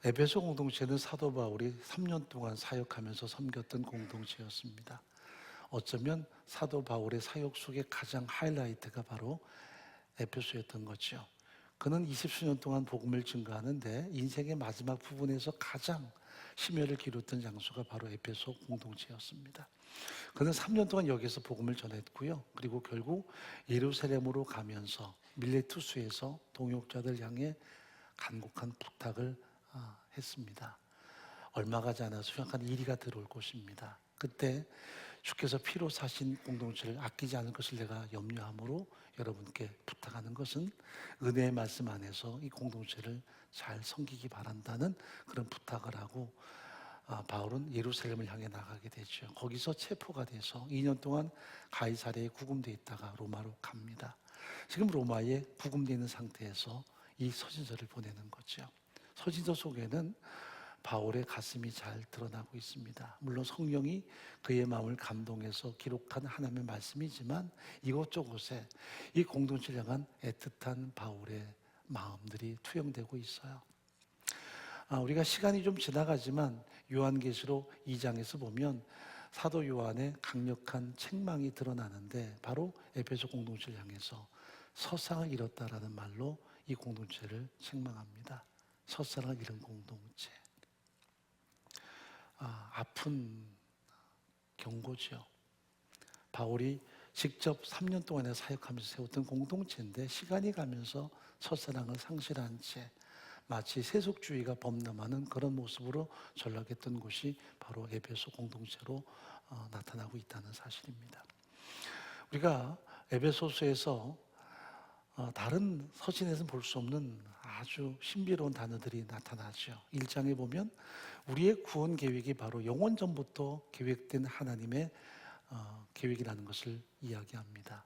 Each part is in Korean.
에베소 공동체는 사도 바울이 3년 동안 사역하면서 섬겼던 공동체였습니다. 어쩌면 사도 바울의 사역 속의 가장 하이라이트가 바로 에베소였던 거죠. 그는 20수년 동안 복음을 증거하는데 인생의 마지막 부분에서 가장 심혈을 기울였던 장소가 바로 에베소 공동체였습니다. 그는 3년 동안 여기서 복음을 전했고요. 그리고 결국 예루살렘으로 가면서 밀레투스에서 동역자들 향해 간곡한 부탁을 했습니다. 얼마 가지 않아서 흉악한 이리가 들어올 것입니다. 그때 주께서 피로 사신 공동체를 아끼지 않을 것을 내가 염려함으로 여러분께 부탁하는 것은 은혜의 말씀 안에서 이 공동체를 잘 섬기기 바란다는 그런 부탁을 하고 바울은 예루살렘을 향해 나가게 되죠. 거기서 체포가 돼서 2년 동안 가이사랴에 구금되어 있다가 로마로 갑니다. 지금 로마에 구금되어 있는 상태에서 이 서신서를 보내는 거죠. 서신서 속에는 바울의 가슴이 잘 드러나고 있습니다. 물론 성령이 그의 마음을 감동해서 기록한 하나님의 말씀이지만 이곳저곳에 이 공동체를 향한 애틋한 바울의 마음들이 투영되고 있어요. 우리가 시간이 좀 지나가지만 요한계시록 2장에서 보면 사도 요한의 강력한 책망이 드러나는데 바로 에베소 공동체를 향해서 서상을 잃었다라는 말로 이 공동체를 책망합니다. 첫사랑을 잃은 공동체. 아픈 경고죠. 바울이 직접 3년 동안에 사역하면서 세웠던 공동체인데 시간이 가면서 첫사랑을 상실한 채 마치 세속주의가 범람하는 그런 모습으로 전락했던 곳이 바로 에베소 공동체로 나타나고 있다는 사실입니다. 우리가 에베소서에서 다른 서신에서는 볼 수 없는 아주 신비로운 단어들이 나타나죠. 1장에 보면 우리의 구원 계획이 바로 영원 전부터 계획된 하나님의 계획이라는 것을 이야기합니다.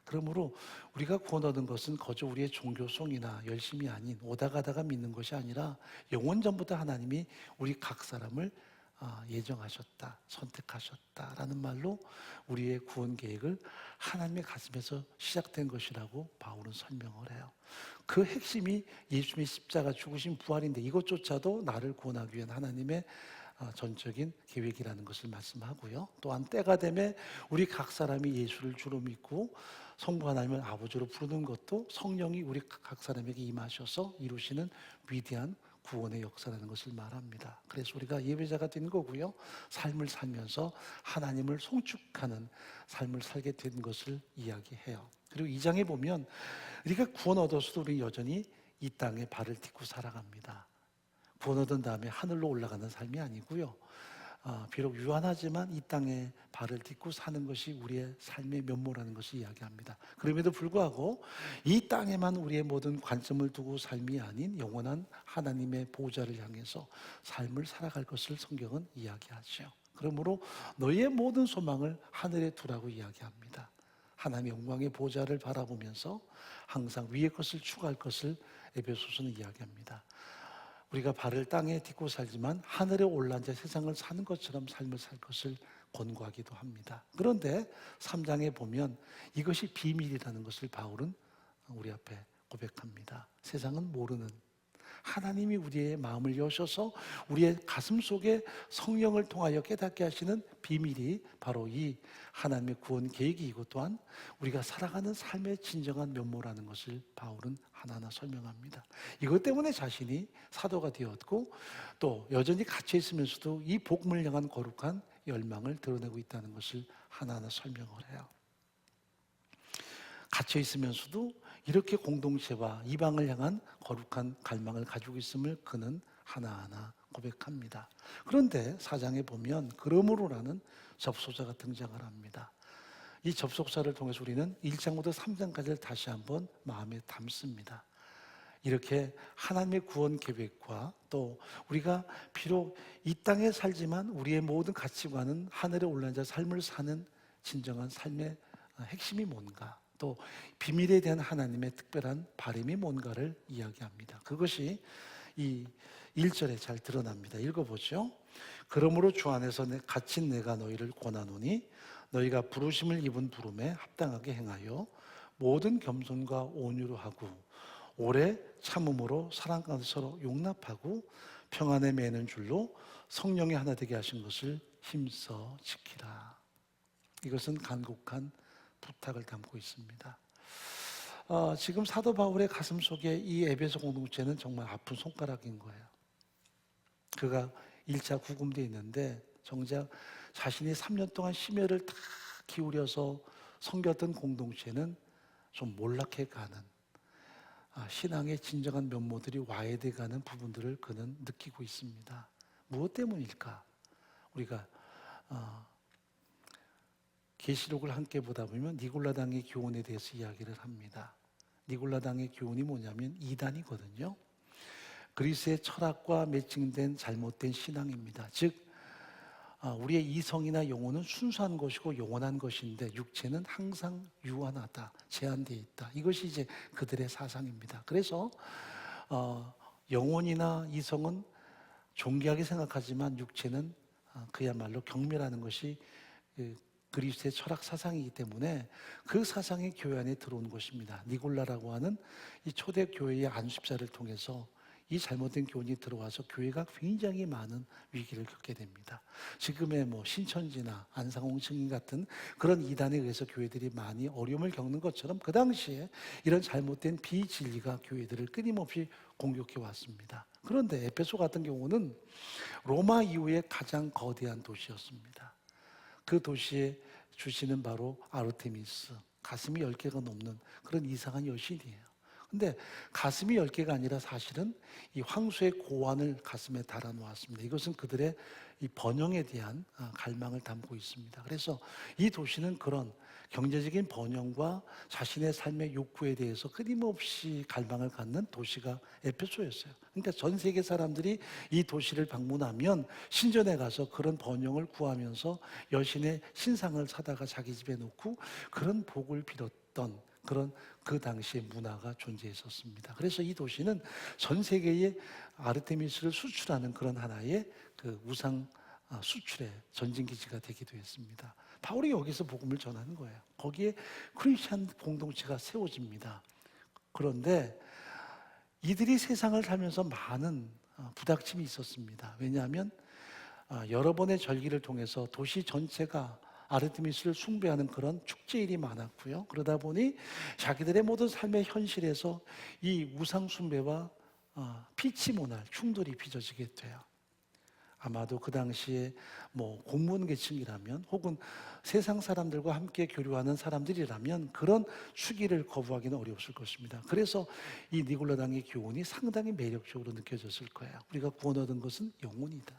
그러므로 우리가 구원 얻은 것은 거저 우리의 종교성이나 열심이 아닌 오다 가다가 믿는 것이 아니라 영원 전부터 하나님이 우리 각 사람을 예정하셨다, 선택하셨다라는 말로 우리의 구원 계획을 하나님의 가슴에서 시작된 것이라고 바울은 설명을 해요. 그 핵심이 예수님의 십자가 죽으신 부활인데 이것조차도 나를 구원하기 위한 하나님의 전적인 계획이라는 것을 말씀하고요. 또한 때가 되면 우리 각 사람이 예수를 주로 믿고 성부 하나님을 아버지로 부르는 것도 성령이 우리 각 사람에게 임하셔서 이루시는 위대한 구원의 역사라는 것을 말합니다. 그래서 우리가 예배자가 된 거고요. 삶을 살면서 하나님을 송축하는 삶을 살게 된 것을 이야기해요. 그리고 2장에 보면 우리가 구원 얻어서도 우리 여전히 이 땅에 발을 딛고 살아갑니다. 구원 얻은 다음에 하늘로 올라가는 삶이 아니고요. 비록 유한하지만 이 땅에 발을 딛고 사는 것이 우리의 삶의 면모라는 것을 이야기합니다. 그럼에도 불구하고 이 땅에만 우리의 모든 관점을 두고 삶이 아닌 영원한 하나님의 보좌를 향해서 삶을 살아갈 것을 성경은 이야기하죠. 그러므로 너희의 모든 소망을 하늘에 두라고 이야기합니다. 하나님의 영광의 보좌를 바라보면서 항상 위의 것을 추구할 것을 에베소서는 이야기합니다. 우리가 발을 땅에 딛고 살지만 하늘에 올라앉아 세상을 사는 것처럼 삶을 살 것을 권고하기도 합니다. 그런데 3장에 보면 이것이 비밀이라는 것을 바울은 우리 앞에 고백합니다. 세상은 모르는 하나님이 우리의 마음을 여셔서 우리의 가슴 속에 성령을 통하여 깨닫게 하시는 비밀이 바로 이 하나님의 구원 계획이고 또한 우리가 살아가는 삶의 진정한 면모라는 것을 바울은 하나하나 설명합니다. 이것 때문에 자신이 사도가 되었고 또 여전히 갇혀 있으면서도 이 복음을 향한 거룩한 열망을 드러내고 있다는 것을 하나하나 설명을 해요. 갇혀 있으면서도 이렇게 공동체와 이방을 향한 거룩한 갈망을 가지고 있음을 그는 하나하나 고백합니다. 그런데 4장에 보면 그러므로라는 접속사가 등장을 합니다. 이 접속사를 통해서 우리는 1장부터 3장까지를 다시 한번 마음에 담습니다. 이렇게 하나님의 구원 계획과 또 우리가 비록 이 땅에 살지만 우리의 모든 가치관은 하늘에 올라앉아 삶을 사는 진정한 삶의 핵심이 뭔가 또 비밀에 대한 하나님의 특별한 바람이 뭔가를 이야기합니다. 그것이 이 1절에 잘 드러납니다. 읽어보죠. 그러므로 주 안에서 갇힌 내가 너희를 권하노니 너희가 부르심을 입은 부름에 합당하게 행하여 모든 겸손과 온유로 하고 오래 참음으로 사랑 가운데 서로 용납하고 평안에 매는 줄로 성령이 하나 되게 하신 것을 힘써 지키라. 이것은 간곡한 부탁을 담고 있습니다. 지금 사도 바울의 가슴 속에 이 에베소 공동체는 정말 아픈 손가락인 거예요. 그가 1차 구금되어 있는데 정작 자신이 3년 동안 심혈을 다 기울여서 섬겼던 공동체는 좀 몰락해가는, 신앙의 진정한 면모들이 와해돼가는 부분들을 그는 느끼고 있습니다. 무엇 때문일까? 우리가 계시록을 함께 보다 보면 니골라당의 교훈에 대해서 이야기를 합니다. 니골라당의 교훈이 뭐냐면 이단이거든요. 그리스의 철학과 매칭된 잘못된 신앙입니다. 즉 우리의 이성이나 영혼은 순수한 것이고 영원한 것인데 육체는 항상 유한하다, 제한되어 있다. 이것이 이제 그들의 사상입니다. 그래서 영혼이나 이성은 존귀하게 생각하지만 육체는 그야말로 경멸하는 것이 그리스의 철학 사상이기 때문에 그 사상이 교회 안에 들어온 것입니다. 니골라라고 하는 이 초대 교회의 안수집사를 통해서 이 잘못된 교훈이 들어와서 교회가 굉장히 많은 위기를 겪게 됩니다. 지금의 신천지나 안상홍 증인 같은 그런 이단에 의해서 교회들이 많이 어려움을 겪는 것처럼 그 당시에 이런 잘못된 비진리가 교회들을 끊임없이 공격해 왔습니다. 그런데 에베소 같은 경우는 로마 이후에 가장 거대한 도시였습니다. 그 도시의 주시는 바로 아르테미스, 가슴이 10개가 넘는 그런 이상한 여신이에요. 근데 가슴이 10개가 아니라 사실은 이 황소의 고환을 가슴에 달아 놓았습니다. 이것은 그들의 이 번영에 대한 갈망을 담고 있습니다. 그래서 이 도시는 그런 경제적인 번영과 자신의 삶의 욕구에 대해서 끊임없이 갈망을 갖는 도시가 에페소였어요. 그러니까 전 세계 사람들이 이 도시를 방문하면 신전에 가서 그런 번영을 구하면서 여신의 신상을 사다가 자기 집에 놓고 그런 복을 빌었던 그런 그 당시의 문화가 존재했었습니다. 그래서 이 도시는 전 세계에 아르테미스를 수출하는 그런 하나의 그 우상 수출의 전진기지가 되기도 했습니다. 바울이 여기서 복음을 전하는 거예요. 거기에 크리스찬 공동체가 세워집니다. 그런데 이들이 세상을 살면서 많은 부닥침이 있었습니다. 왜냐하면 여러 번의 절기를 통해서 도시 전체가 아르테미스를 숭배하는 그런 축제일이 많았고요. 그러다 보니 자기들의 모든 삶의 현실에서 이 우상 숭배와 피치모날 충돌이 빚어지게 돼요. 아마도 그 당시에 공무원 계층이라면 혹은 세상 사람들과 함께 교류하는 사람들이라면 그런 수기를 거부하기는 어려웠을 것입니다. 그래서 이 니골라당의 교훈이 상당히 매력적으로 느껴졌을 거예요. 우리가 구원 얻은 것은 영혼이다.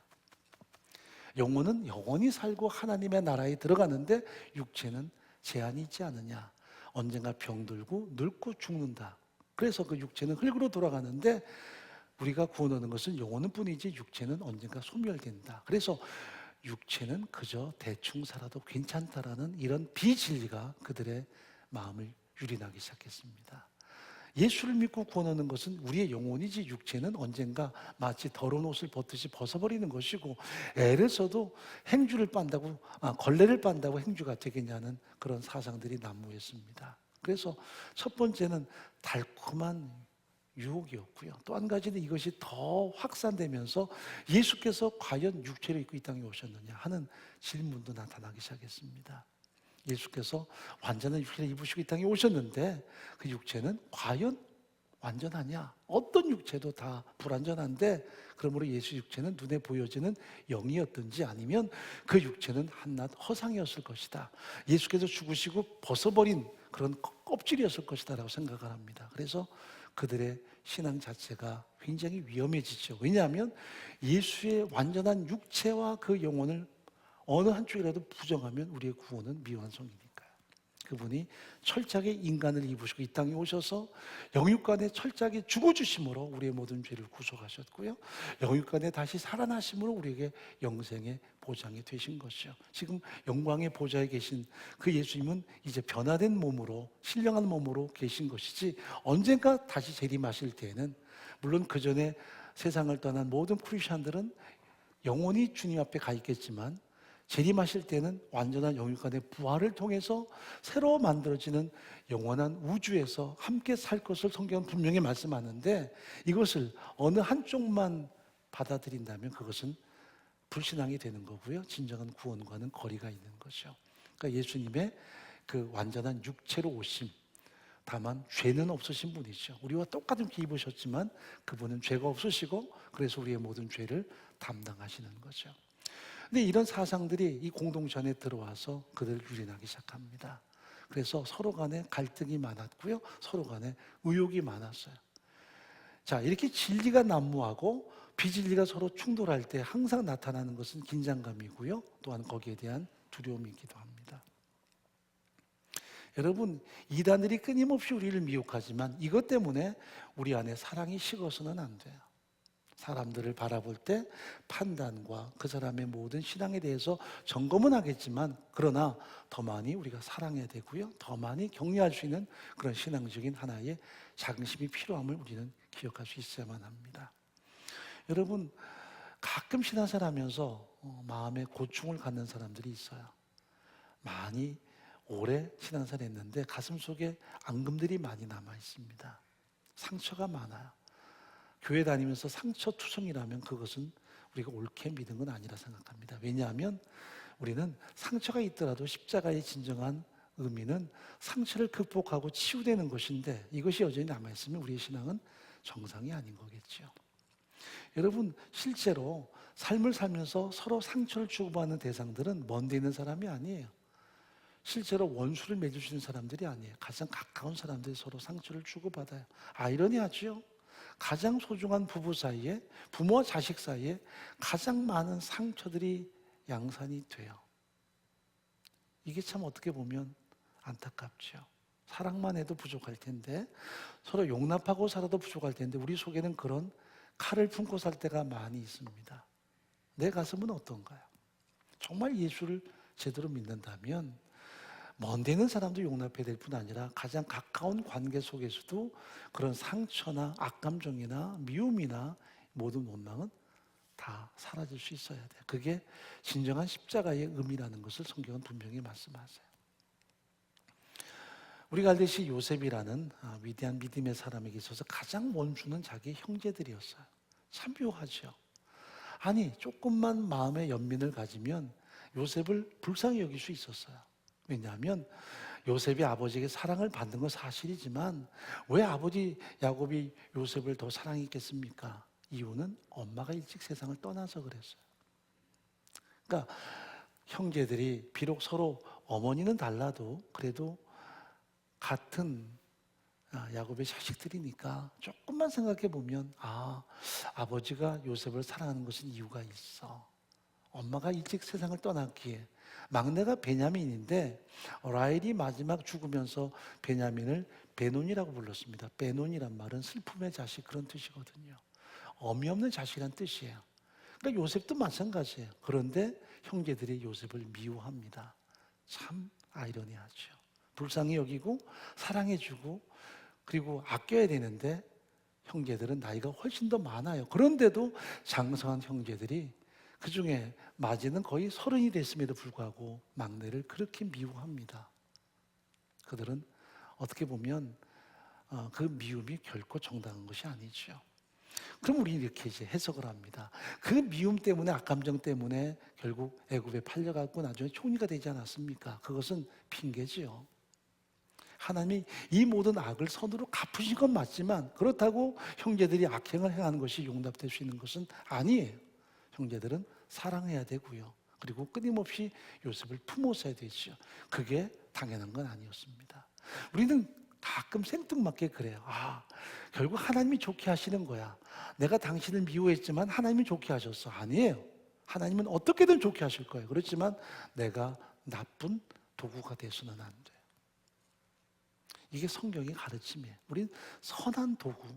영혼은 영원히 살고 하나님의 나라에 들어가는데 육체는 제한이 있지 않느냐. 언젠가 병들고 늙고 죽는다. 그래서 그 육체는 흙으로 돌아가는데 우리가 구원 얻는 것은 영혼은 뿐이지 육체는 언젠가 소멸된다. 그래서 육체는 그저 대충 살아도 괜찮다라는 이런 비진리가 그들의 마음을 유린하기 시작했습니다. 예수를 믿고 구원 얻는 것은 우리의 영혼이지 육체는 언젠가 마치 더러운 옷을 벗듯이 벗어버리는 것이고 애를 써도 행주를 빤다고 걸레를 빤다고 행주가 되겠냐는 그런 사상들이 난무했습니다. 그래서 첫 번째는 달콤한 유혹이었고요. 또 한 가지는 이것이 더 확산되면서 예수께서 과연 육체를 입고 이 땅에 오셨느냐 하는 질문도 나타나기 시작했습니다. 예수께서 완전한 육체를 입으시고 이 땅에 오셨는데 그 육체는 과연 완전하냐? 어떤 육체도 다 불완전한데 그러므로 예수 육체는 눈에 보여지는 영이었든지 아니면 그 육체는 한낱 허상이었을 것이다. 예수께서 죽으시고 벗어버린 그런 껍질이었을 것이다 라고 생각을 합니다. 그래서 그들의 신앙 자체가 굉장히 위험해지죠. 왜냐하면 예수의 완전한 육체와 그 영혼을 어느 한쪽이라도 부정하면 우리의 구원은 미완성이니까요. 그분이 철저하게 인간을 입으시고 이 땅에 오셔서 영육간에 철저하게 죽어주심으로 우리의 모든 죄를 구속하셨고요. 영육간에 다시 살아나심으로 우리에게 영생의 보장이 되신 것이죠. 지금 영광의 보좌에 계신 그 예수님은 이제 변화된 몸으로 신령한 몸으로 계신 것이지 언젠가 다시 재림하실 때에는 물론 그 전에 세상을 떠난 모든 크리스천들은 영원히 주님 앞에 가 있겠지만 재림하실 때는 완전한 영육간의 부활을 통해서 새로 만들어지는 영원한 우주에서 함께 살 것을 성경은 분명히 말씀하는데, 이것을 어느 한쪽만 받아들인다면 그것은 불신앙이 되는 거고요. 진정한 구원과는 거리가 있는 거죠. 그러니까 예수님의 그 완전한 육체로 오심, 다만 죄는 없으신 분이죠. 우리와 똑같은 피 입으셨지만 그분은 죄가 없으시고 그래서 우리의 모든 죄를 담당하시는 거죠. 근데 이런 사상들이 이 공동체 안에 들어와서 그들을 유린하기 시작합니다. 그래서 서로 간에 갈등이 많았고요. 서로 간에 의욕이 많았어요. 자, 이렇게 진리가 난무하고 비진리가 서로 충돌할 때 항상 나타나는 것은 긴장감이고요. 또한 거기에 대한 두려움이기도 합니다. 여러분, 이단들이 끊임없이 우리를 미혹하지만 이것 때문에 우리 안에 사랑이 식어서는 안 돼요. 사람들을 바라볼 때 판단과 그 사람의 모든 신앙에 대해서 점검은 하겠지만, 그러나 더 많이 우리가 사랑해야 되고요. 더 많이 격려할 수 있는 그런 신앙적인 하나의 자긍심이 필요함을 우리는 기억할 수 있어야만 합니다. 여러분, 가끔 신앙생활 하면서 마음에 고충을 갖는 사람들이 있어요. 많이 오래 신앙생활 했는데 가슴속에 앙금들이 많이 남아 있습니다. 상처가 많아요. 교회 다니면서 상처투성이라면 그것은 우리가 옳게 믿은 건 아니라 생각합니다. 왜냐하면 우리는 상처가 있더라도 십자가의 진정한 의미는 상처를 극복하고 치유되는 것인데, 이것이 여전히 남아있으면 우리의 신앙은 정상이 아닌 거겠죠. 여러분, 실제로 삶을 살면서 서로 상처를 주고받는 대상들은 먼데 있는 사람이 아니에요. 실제로 원수를 맺으시는 사람들이 아니에요. 가장 가까운 사람들이 서로 상처를 주고받아요. 아이러니하죠. 가장 소중한 부부 사이에, 부모와 자식 사이에 가장 많은 상처들이 양산이 돼요. 이게 참 어떻게 보면 안타깝죠. 사랑만 해도 부족할 텐데, 서로 용납하고 살아도 부족할 텐데, 우리 속에는 그런 칼을 품고 살 때가 많이 있습니다. 내 가슴은 어떤가요? 정말 예수를 제대로 믿는다면 먼데 있는 사람도 용납해야 될 뿐 아니라 가장 가까운 관계 속에서도 그런 상처나 악감정이나 미움이나 모든 원망은 다 사라질 수 있어야 돼요. 그게 진정한 십자가의 의미라는 것을 성경은 분명히 말씀하세요. 우리가 알듯이 요셉이라는 위대한 믿음의 사람에게 있어서 가장 원수는 자기 형제들이었어요. 참 묘하죠. 아니, 조금만 마음의 연민을 가지면 요셉을 불쌍히 여길 수 있었어요. 왜냐하면 요셉이 아버지에게 사랑을 받는 건 사실이지만 왜 아버지 야곱이 요셉을 더 사랑했겠습니까? 이유는 엄마가 일찍 세상을 떠나서 그랬어요. 그러니까 형제들이 비록 서로 어머니는 달라도 그래도 같은 야곱의 자식들이니까 조금만 생각해 보면, 아버지가 요셉을 사랑하는 것은 이유가 있어. 엄마가 일찍 세상을 떠났기에. 막내가 베냐민인데 라헬이 마지막 죽으면서 베냐민을 베논이라고 불렀습니다. 베논이란 말은 슬픔의 자식, 그런 뜻이거든요. 어미 없는 자식이란 뜻이에요. 그러니까 요셉도 마찬가지예요. 그런데 형제들이 요셉을 미워합니다. 참 아이러니하죠. 불쌍히 여기고 사랑해주고 그리고 아껴야 되는데 형제들은 나이가 훨씬 더 많아요. 그런데도 장성한 형제들이, 그중에 마지는 거의 30이 됐음에도 불구하고 막내를 그렇게 미워합니다. 그들은 어떻게 보면 그 미움이 결코 정당한 것이 아니죠. 그럼 우리는 이렇게 이제 해석을 합니다. 그 미움 때문에, 악감정 때문에 결국 애굽에 팔려가고 나중에 총리가 되지 않았습니까? 그것은 핑계지요. 하나님이 이 모든 악을 선으로 갚으신 건 맞지만 그렇다고 형제들이 악행을 행하는 것이 용납될 수 있는 것은 아니에요. 형제들은 사랑해야 되고요. 그리고 끊임없이 요셉을 품어서야 되죠. 그게 당연한 건 아니었습니다. 우리는 가끔 생뚱맞게 그래요. 결국 하나님이 좋게 하시는 거야. 내가 당신을 미워했지만 하나님이 좋게 하셨어. 아니에요. 하나님은 어떻게든 좋게 하실 거예요. 그렇지만 내가 나쁜 도구가 돼서는 안 돼요. 이게 성경의 가르침이에요. 우린 선한 도구,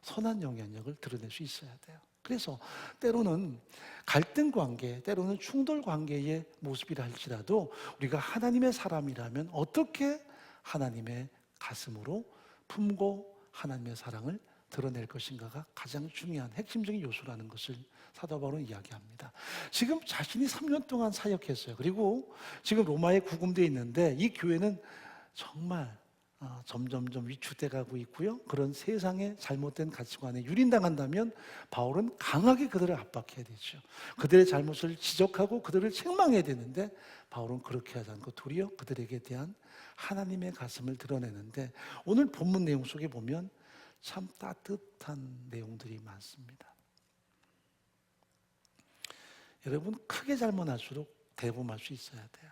선한 영향력을 드러낼 수 있어야 돼요. 그래서 때로는 갈등 관계, 때로는 충돌 관계의 모습이라 할지라도 우리가 하나님의 사람이라면 어떻게 하나님의 가슴으로 품고 하나님의 사랑을 드러낼 것인가가 가장 중요한 핵심적인 요소라는 것을 사도 바울은 이야기합니다. 지금 자신이 3년 동안 사역했어요. 그리고 지금 로마에 구금되어 있는데 이 교회는 정말 점점점 위축돼 가고 있고요. 그런 세상의 잘못된 가치관에 유린당한다면 바울은 강하게 그들을 압박해야 되죠. 그들의 잘못을 지적하고 그들을 책망해야 되는데 바울은 그렇게 하지 않고 도리어 그들에게 대한 하나님의 가슴을 드러내는데 오늘 본문 내용 속에 보면 참 따뜻한 내용들이 많습니다. 여러분, 크게 잘못할수록 대범할 수 있어야 돼요.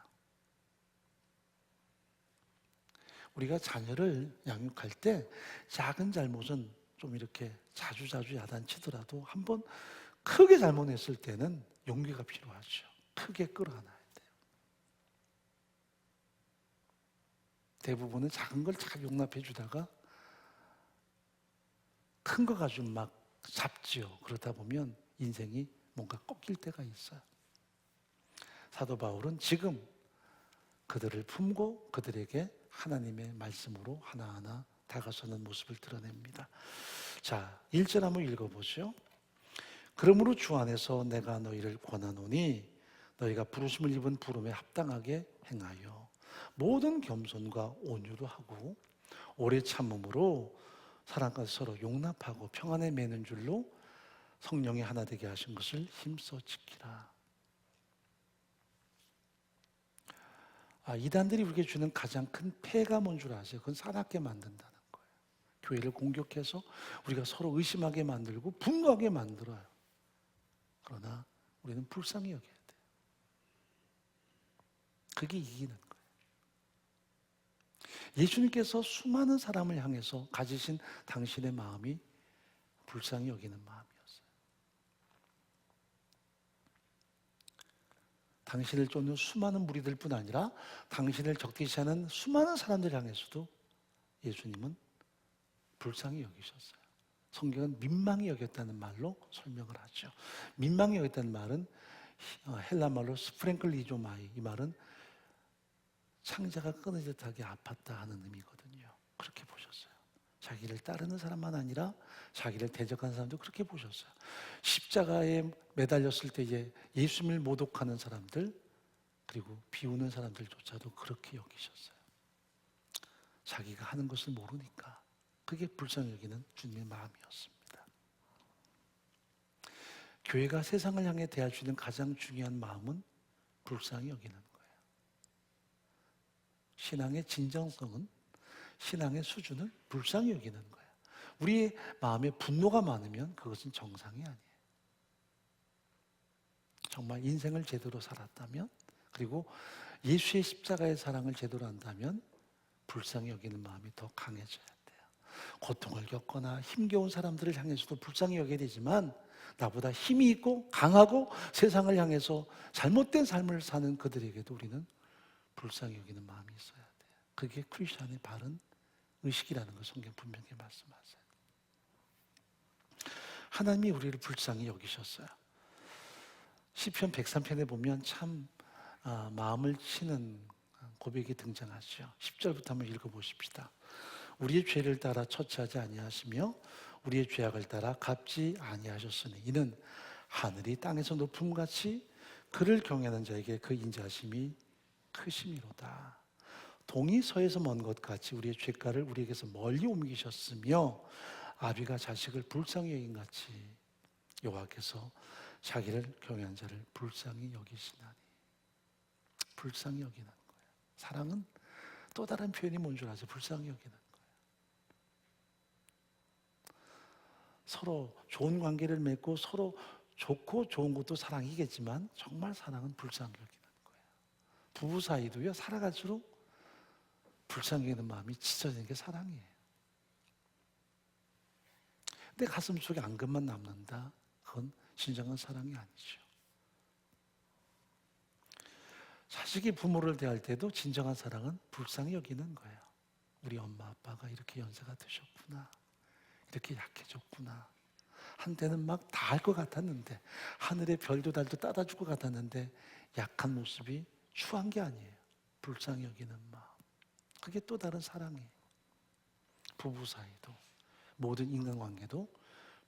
우리가 자녀를 양육할 때 작은 잘못은 좀 이렇게 자주자주 야단치더라도 한번 크게 잘못했을 때는 용기가 필요하죠. 크게 끌어안아야 돼요. 대부분은 작은 걸 잘 용납해 주다가 큰 거 가지고 막 잡지요. 그러다 보면 인생이 뭔가 꺾일 때가 있어요. 사도 바울은 지금 그들을 품고 그들에게 하나님의 말씀으로 하나하나 다가서는 모습을 드러냅니다. 자, 1절 한번 읽어보죠. 그러므로 주 안에서 내가 너희를 권하노니 너희가 부르심을 입은 부름에 합당하게 행하여 모든 겸손과 온유로 하고 오래 참음으로 사랑까지 서로 용납하고 평안에 매는 줄로 성령이 하나 되게 하신 것을 힘써 지키라. 이단들이 우리에게 주는 가장 큰 폐가 뭔 줄 아세요? 그건 사납게 만든다는 거예요. 교회를 공격해서 우리가 서로 의심하게 만들고 분노하게 만들어요. 그러나 우리는 불쌍히 여겨야 돼요. 그게 이기는 거예요. 예수님께서 수많은 사람을 향해서 가지신 당신의 마음이 불쌍히 여기는 마음이었어요. 당신을 쫓는 수많은 무리들뿐 아니라 당신을 적대시하는 수많은 사람들 향해서도 예수님은 불쌍히 여기셨어요. 성경은 민망히 여겼다는 말로 설명을 하죠. 민망히 여겼다는 말은 헬라 말로 스프랭클리조마이, 이 말은 창자가 끊어졌다게 아팠다 하는 의미거든요. 그렇게 보셨어요. 자기를 따르는 사람만 아니라 자기를 대적하는 사람도 그렇게 보셨어요. 십자가에 매달렸을 때 이제 예수님을 모독하는 사람들 그리고 비우는 사람들조차도 그렇게 여기셨어요. 자기가 하는 것을 모르니까 그게 불쌍히 여기는 주님의 마음이었습니다. 교회가 세상을 향해 대할 수 있는 가장 중요한 마음은 불쌍히 여기는 거예요. 신앙의 진정성은 신앙의 수준을 불쌍히 여기는 거예요. 우리의 마음에 분노가 많으면 그것은 정상이 아니에요. 정말 인생을 제대로 살았다면 그리고 예수의 십자가의 사랑을 제대로 한다면 불쌍히 여기는 마음이 더 강해져야 돼요. 고통을 겪거나 힘겨운 사람들을 향해서도 불쌍히 여겨야 되지만 나보다 힘이 있고 강하고 세상을 향해서 잘못된 삶을 사는 그들에게도 우리는 불쌍히 여기는 마음이 있어야 돼요. 그게 크리스천의 바른 의식이라는 걸 성경 분명히 말씀하세요. 하나님이 우리를 불쌍히 여기셨어요. 시편 103편에 보면 참 마음을 치는 고백이 등장하죠. 10절부터 한번 읽어보십시다. 우리의 죄를 따라 처치하지 아니하시며 우리의 죄악을 따라 갚지 아니하셨으니 이는 하늘이 땅에서 높음같이 그를 경외하는 자에게 그 인자하심이 크심이로다. 동이 서에서 먼 것 같이 우리의 죄가를 우리에게서 멀리 옮기셨으며 아비가 자식을 불쌍히 여긴 같이 여호와께서 자기를 경외한 자를 불쌍히 여기시나니. 불쌍히 여기는 거예요. 사랑은 또 다른 표현이 뭔 줄 아세요? 불쌍히 여기는 거예요. 서로 좋은 관계를 맺고 서로 좋고 좋은 것도 사랑이겠지만 정말 사랑은 불쌍히 여기는 거예요. 부부 사이도요, 살아갈수록 불쌍히 여기는 마음이 찢어지는 게 사랑이에요. 내 가슴 속에 앙금만 남는다. 그건 진정한 사랑이 아니죠. 자식이 부모를 대할 때도 진정한 사랑은 불쌍히 여기는 거예요. 우리 엄마 아빠가 이렇게 연세가 드셨구나. 이렇게 약해졌구나. 한때는 막 다 할 것 같았는데 하늘의 별도 달도 따다 줄 것 같았는데 약한 모습이 추한 게 아니에요. 불쌍히 여기는 마음. 그게 또 다른 사랑이에요. 부부 사이도 모든 인간관계도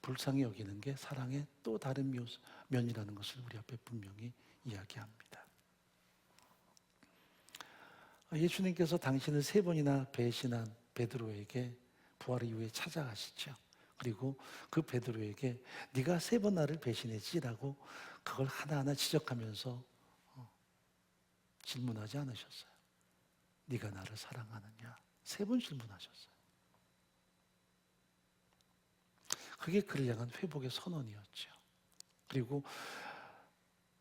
불쌍히 여기는 게 사랑의 또 다른 면이라는 것을 우리 앞에 분명히 이야기합니다. 예수님께서 당신을 3번이나 배신한 베드로에게 부활 이후에 찾아가시죠. 그리고 그 베드로에게 네가 3번 나를 배신했지라고 그걸 하나하나 지적하면서 질문하지 않으셨어요. 네가 나를 사랑하느냐? 3번 질문하셨어요. 그게 그를 향한 회복의 선언이었죠. 그리고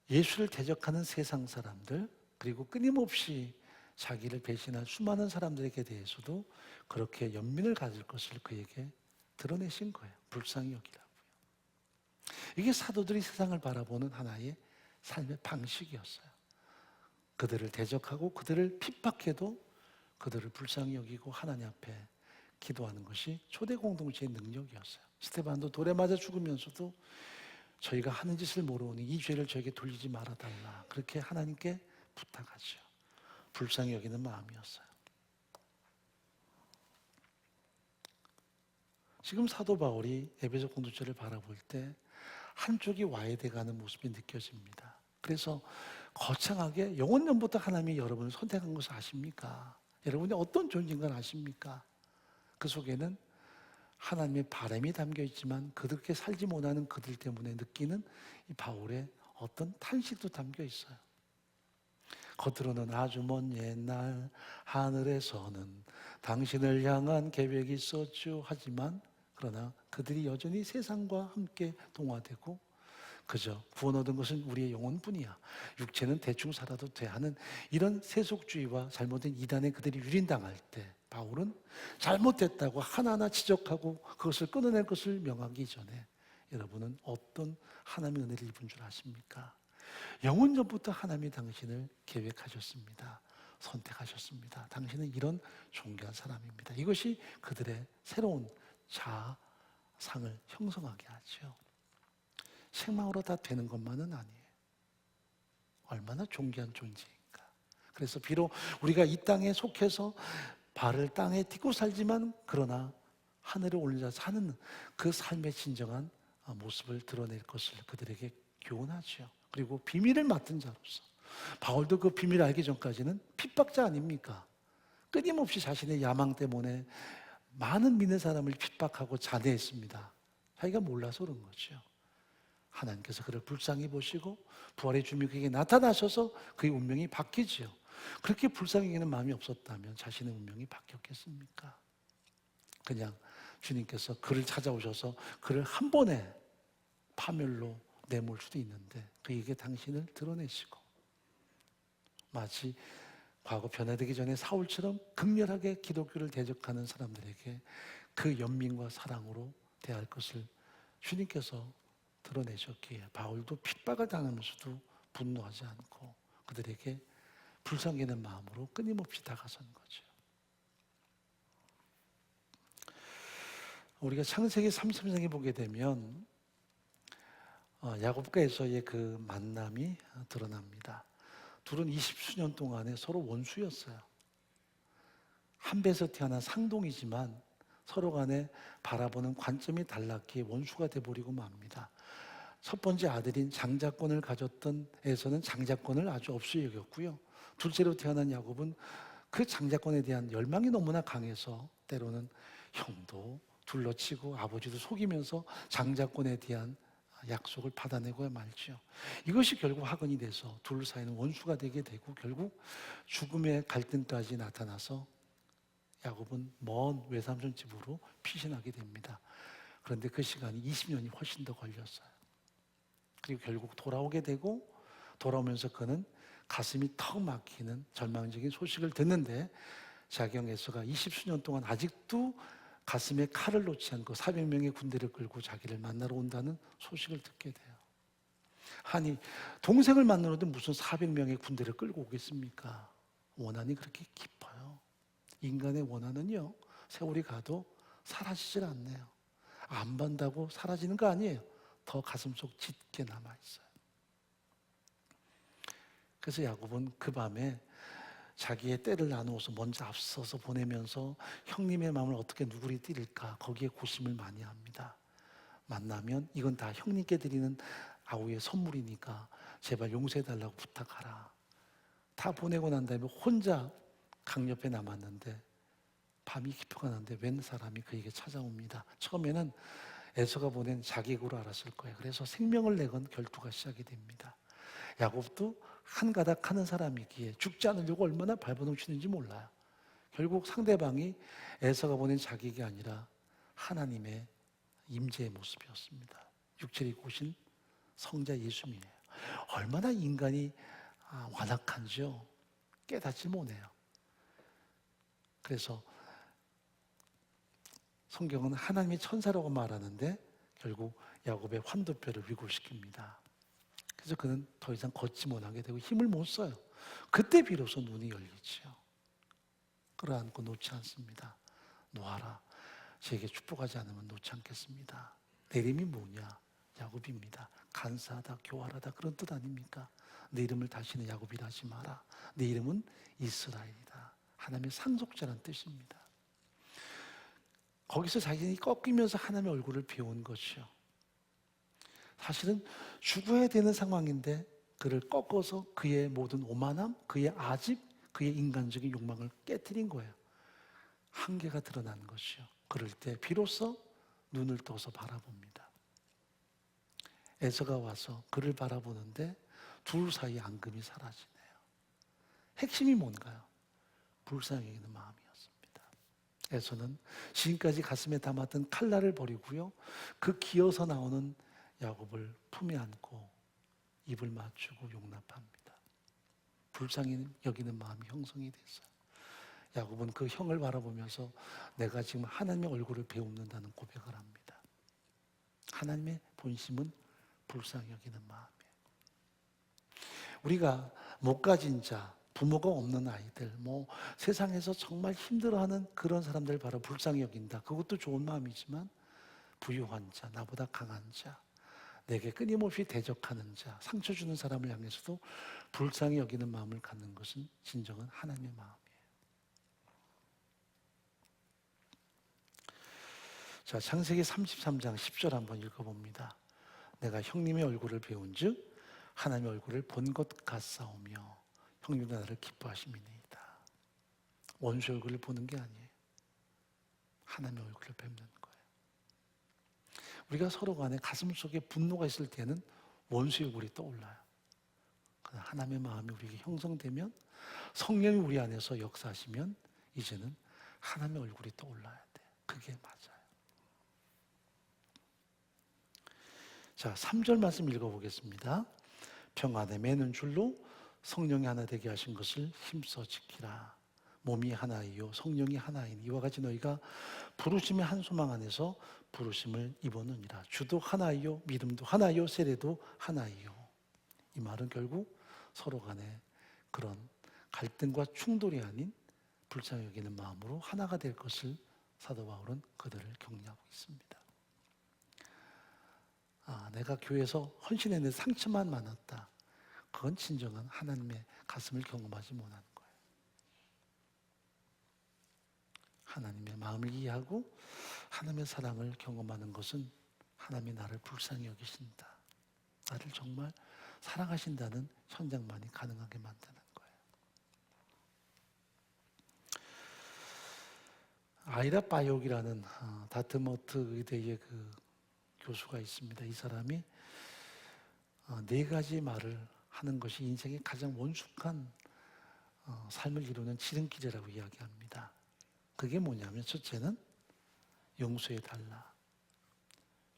예수를 대적하는 세상 사람들, 그리고 끊임없이 자기를 배신한 수많은 사람들에게 대해서도 그렇게 연민을 가질 것을 그에게 드러내신 거예요. 불쌍히 여기라고요. 이게 사도들이 세상을 바라보는 하나의 삶의 방식이었어요. 그들을 대적하고 그들을 핍박해도 그들을 불쌍히 여기고 하나님 앞에 기도하는 것이 초대 공동체의 능력이었어요. 스데반도 돌에 맞아 죽으면서도 저희가 하는 짓을 모르오니 이 죄를 저에게 돌리지 말아달라, 그렇게 하나님께 부탁하죠. 불쌍히 여기는 마음이었어요. 지금 사도 바울이 에베소 공동체를 바라볼 때 한쪽이 와해돼가는 모습이 느껴집니다. 그래서 거창하게 영원전부터 하나님이 여러분을 선택한 것을 아십니까? 여러분이 어떤 존재인 걸 아십니까? 그 속에는 하나님의 바람이 담겨 있지만 그렇게 살지 못하는 그들 때문에 느끼는 이 바울의 어떤 탄식도 담겨 있어요. 겉으로는 아주 먼 옛날 하늘에서는 당신을 향한 계획이 있었죠. 하지만 그러나 그들이 여전히 세상과 함께 동화되고 그저 구원 얻은 것은 우리의 영혼뿐이야, 육체는 대충 살아도 돼 하는 이런 세속주의와 잘못된 이단에 그들이 유린당할 때 바울은 잘못됐다고 하나하나 지적하고 그것을 끊어낼 것을 명하기 전에 여러분은 어떤 하나님의 은혜를 입은 줄 아십니까? 영원전부터 하나님이 당신을 계획하셨습니다. 선택하셨습니다. 당신은 이런 존귀한 사람입니다. 이것이 그들의 새로운 자아상을 형성하게 하죠. 생망으로 다 되는 것만은 아니에요. 얼마나 존귀한 존재인가. 그래서 비록 우리가 이 땅에 속해서 발을 땅에 딛고 살지만 그러나 하늘에 올라 사는 그 삶의 진정한 모습을 드러낼 것을 그들에게 교훈하죠. 그리고 비밀을 맡은 자로서 바울도 그 비밀을 알기 전까지는 핍박자 아닙니까? 끊임없이 자신의 야망 때문에 많은 믿는 사람을 핍박하고 잔해했습니다. 자기가 몰라서 그런 거죠. 하나님께서 그를 불쌍히 보시고 부활의 주님이 그에게 나타나셔서 그의 운명이 바뀌지요. 그렇게 불쌍히 여기는 마음이 없었다면 자신의 운명이 바뀌었겠습니까? 그냥 주님께서 그를 찾아오셔서 그를 한 번에 파멸로 내몰 수도 있는데 그에게 당신을 드러내시고 마치 과거 변화되기 전에 사울처럼 극렬하게 기독교를 대적하는 사람들에게 그 연민과 사랑으로 대할 것을 주님께서 드러내셨기에 바울도 핍박을 당하면서도 분노하지 않고 그들에게 불쌍히 여기는 마음으로 끊임없이 다가선 거죠. 우리가 창세기 33장에 보게 되면 야곱과 에서의 그 만남이 드러납니다. 둘은 20수년 동안에 서로 원수였어요. 한 배에서 태어난 상동이지만 서로 간에 바라보는 관점이 달랐기에 원수가 돼버리고 맙니다. 첫 번째 아들인 장자권을 가졌던 에서는 장자권을 아주 없이 여겼고요. 둘째로 태어난 야곱은 그 장자권에 대한 열망이 너무나 강해서 때로는 형도 둘러치고 아버지도 속이면서 장자권에 대한 약속을 받아내고 말죠. 이것이 결국 학원이 돼서 둘 사이는 원수가 되게 되고 결국 죽음의 갈등까지 나타나서 야곱은 먼 외삼촌 집으로 피신하게 됩니다. 그런데 그 시간이 20년이 훨씬 더 걸렸어요. 그리고 결국 돌아오게 되고 돌아오면서 그는 가슴이 턱 막히는 절망적인 소식을 듣는데 자경 에서가 20수년 동안 아직도 가슴에 칼을 놓지 않고 400명의 군대를 끌고 자기를 만나러 온다는 소식을 듣게 돼요. 아니, 동생을 만나러도 무슨 400명의 군대를 끌고 오겠습니까? 원한이 그렇게 깊어요. 인간의 원한은요, 세월이 가도 사라지질 않네요. 안 본다고 사라지는 거 아니에요. 더 가슴속 짙게 남아있어요. 그래서 야곱은 그 밤에 자기의 때를 나누어서 먼저 앞서서 보내면서 형님의 마음을 어떻게 누구리 띠릴까 거기에 고심을 많이 합니다. 만나면 이건 다 형님께 드리는 아우의 선물이니까 제발 용서해달라고 부탁하라. 다 보내고 난 다음에 혼자 강 옆에 남았는데 밤이 깊어가는데 웬 사람이 그에게 찾아옵니다. 처음에는 에서가 보낸 자객으로 알았을 거예요. 그래서 생명을 내건 결투가 시작이 됩니다. 야곱도 한 가닥 하는 사람이기에 죽지 않으려고 얼마나 발버둥치는지 몰라요. 결국 상대방이 에서가 보낸 자객이 아니라 하나님의 임재의 모습이었습니다. 육체를 입고 오신 성자 예수님이에요. 얼마나 인간이 완악한지요. 깨닫지 못해요. 그래서 성경은 하나님의 천사라고 말하는데 결국 야곱의 환도뼈를 위골시킵니다. 그래서 그는 더 이상 걷지 못하게 되고 힘을 못 써요. 그때 비로소 눈이 열리지요. 끌어안고 놓지 않습니다. 놓아라. 제게 축복하지 않으면 놓지 않겠습니다. 내 이름이 뭐냐? 야곱입니다. 간사하다, 교활하다 그런 뜻 아닙니까? 내 이름을 다시는 야곱이라 하지 마라. 내 이름은 이스라엘이다. 하나님의 상속자라는 뜻입니다. 거기서 자신이 꺾이면서 하나님의 얼굴을 배운 것이요. 사실은 죽어야 되는 상황인데 그를 꺾어서 그의 모든 오만함, 그의 아집, 그의 인간적인 욕망을 깨트린 거예요. 한계가 드러난 것이요. 그럴 때 비로소 눈을 떠서 바라봅니다. 에서가 와서 그를 바라보는데 둘 사이 앙금이 사라지네요. 핵심이 뭔가요? 불쌍히 여기는 마음이었습니다. 에서는 지금까지 가슴에 담았던 칼날을 버리고요. 그 기어서 나오는 야곱을 품에 안고 입을 맞추고 용납합니다. 불쌍히 여기는 마음이 형성이 됐어요. 야곱은 그 형을 바라보면서 내가 지금 하나님의 얼굴을 배웁는다는 고백을 합니다. 하나님의 본심은 불쌍히 여기는 마음이에요. 우리가 못 가진 자, 부모가 없는 아이들, 세상에서 정말 힘들어하는 그런 사람들 바로 불쌍히 여긴다. 그것도 좋은 마음이지만 부유한 자, 나보다 강한 자, 내게 끊임없이 대적하는 자, 상처 주는 사람을 향해서도 불쌍히 여기는 마음을 갖는 것은 진정한 하나님의 마음이에요. 자, 창세기 33장 10절 한번 읽어봅니다. 내가 형님의 얼굴을 배운 즉 하나님의 얼굴을 본 것 같사오며 형님도 나를 기뻐하심이니이다. 원수 얼굴을 보는 게 아니에요. 하나님의 얼굴을 뵙는 거예요. 우리가 서로 간에 가슴 속에 분노가 있을 때는 원수 얼굴이 떠올라요. 그러나 하나님의 마음이 우리에게 형성되면 성령이 우리 안에서 역사하시면 이제는 하나님의 얼굴이 떠올라야 돼요. 그게 맞아요. 자, 3절 말씀 읽어보겠습니다. 평안에 매는 줄로 성령이 하나 되게 하신 것을 힘써 지키라. 몸이 하나이요 성령이 하나이니 이와 같이 너희가 부르심의 한 소망 안에서 부르심을 입었느니라. 주도 하나이요 믿음도 하나이요 세례도 하나이요. 이 말은 결국 서로 간에 그런 갈등과 충돌이 아닌 불쌍히 여기는 마음으로 하나가 될 것을 사도 바울은 그들을 격려하고 있습니다. 내가 교회에서 헌신했는데 상처만 많았다. 그건 진정한 하나님의 가슴을 경험하지 못한 거예요. 하나님의 마음을 이해하고 하나님의 사랑을 경험하는 것은 하나님이 나를 불쌍히 여기신다. 나를 정말 사랑하신다는 현장만이 가능하게 만드는 거예요. 아이라 바이옥이라는 다트머트 의대의 그 교수가 있습니다. 이 사람이 4가지 말을 하는 것이 인생의 가장 원숙한 삶을 이루는 지름길이라고 이야기합니다. 그게 뭐냐면 첫째는 용서해달라,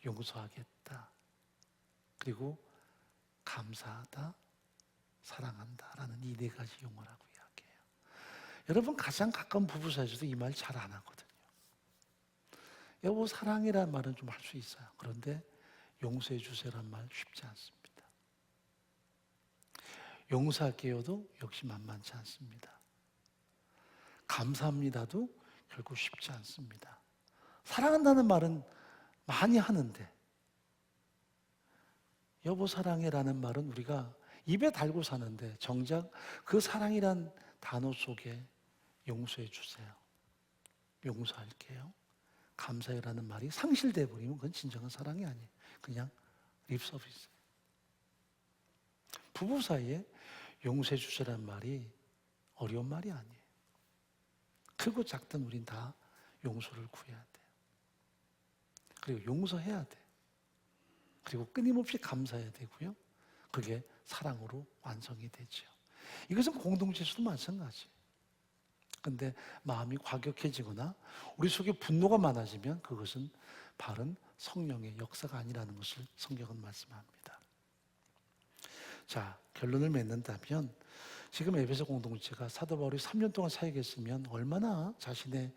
용서하겠다, 그리고 감사하다, 사랑한다라는 이 4가지 용어라고 이야기해요. 여러분 가장 가까운 부부 사이에서도 이 말 잘 안 하거든요. 여보 사랑이라는 말은 좀 할 수 있어요. 그런데 용서해 주세요라는 말 쉽지 않습니다. 용서할게요도 역시 만만치 않습니다. 감사합니다도 결국 쉽지 않습니다. 사랑한다는 말은 많이 하는데 여보 사랑해라는 말은 우리가 입에 달고 사는데 정작 그 사랑이란 단어 속에 용서해 주세요. 용서할게요. 감사해라는 말이 상실돼 버리면 그건 진정한 사랑이 아니에요. 그냥 립 서비스. 부부 사이에 용서해 주세요라는 말이 어려운 말이 아니에요. 크고 작든 우린 다 용서를 구해야 돼요. 그리고 용서해야 돼. 그리고 끊임없이 감사해야 되고요. 그게 사랑으로 완성이 되죠. 이것은 공동체에서도 마찬가지예요. 근데 마음이 과격해지거나 우리 속에 분노가 많아지면 그것은 바른 성령의 역사가 아니라는 것을 성경은 말씀합니다. 자, 결론을 맺는다면 지금 에베소 공동체가 사도 바울이 3년 동안 사역했으면 얼마나 자신의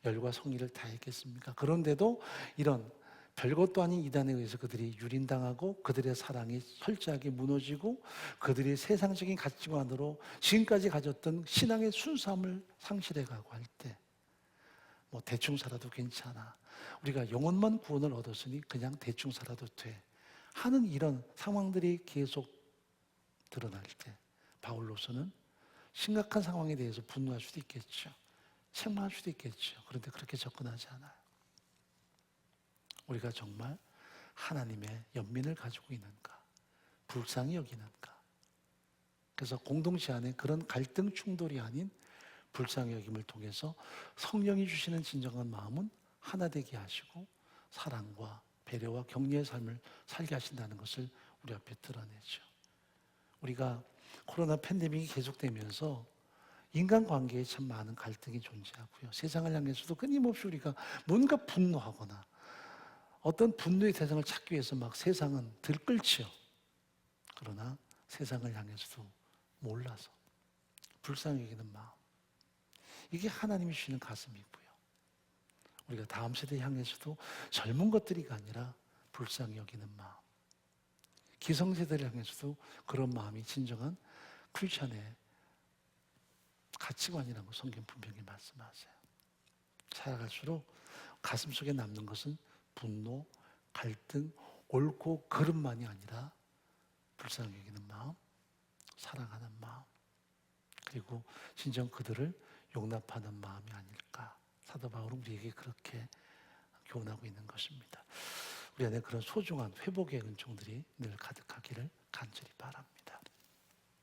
열과 성의를 다했겠습니까? 그런데도 이런 별것도 아닌 이단에 의해서 그들이 유린당하고 그들의 사랑이 철저하게 무너지고 그들이 세상적인 가치관으로 지금까지 가졌던 신앙의 순수함을 상실해가고 할 때 뭐 대충 살아도 괜찮아. 우리가 영혼만 구원을 얻었으니 그냥 대충 살아도 돼. 하는 이런 상황들이 계속 드러날 때 바울로서는 심각한 상황에 대해서 분노할 수도 있겠죠. 책망할 수도 있겠죠. 그런데 그렇게 접근하지 않아요. 우리가 정말 하나님의 연민을 가지고 있는가? 불쌍히 여기는가? 그래서 공동체 안에 그런 갈등 충돌이 아닌 불쌍히 여김을 통해서 성령이 주시는 진정한 마음은 하나 되게 하시고 사랑과 배려와 격려의 삶을 살게 하신다는 것을 우리 앞에 드러내죠. 우리가 코로나 팬데믹이 계속되면서 인간관계에 참 많은 갈등이 존재하고요. 세상을 향해서도 끊임없이 우리가 뭔가 분노하거나 어떤 분노의 대상을 찾기 위해서 막 세상은 들끓지요. 그러나 세상을 향해서도 몰라서 불쌍히 여기는 마음. 이게 하나님이 주시는 가슴이고요. 우리가 다음 세대 향해서도 젊은 것들이가 아니라 불쌍히 여기는 마음. 기성세대를 향해서도 그런 마음이 진정한 크리스천의 가치관이라고 성경 분명히 말씀하세요. 살아갈수록 가슴속에 남는 것은 분노, 갈등, 옳고 그름만이 아니라 불쌍히 여기는 마음, 사랑하는 마음, 그리고 진정 그들을 용납하는 마음이 아닐까. 사도 바울은 우리에게 그렇게 교훈하고 있는 것입니다. 우리 안에 그런 소중한 회복의 은총들이 늘 가득하기를 간절히 바랍니다.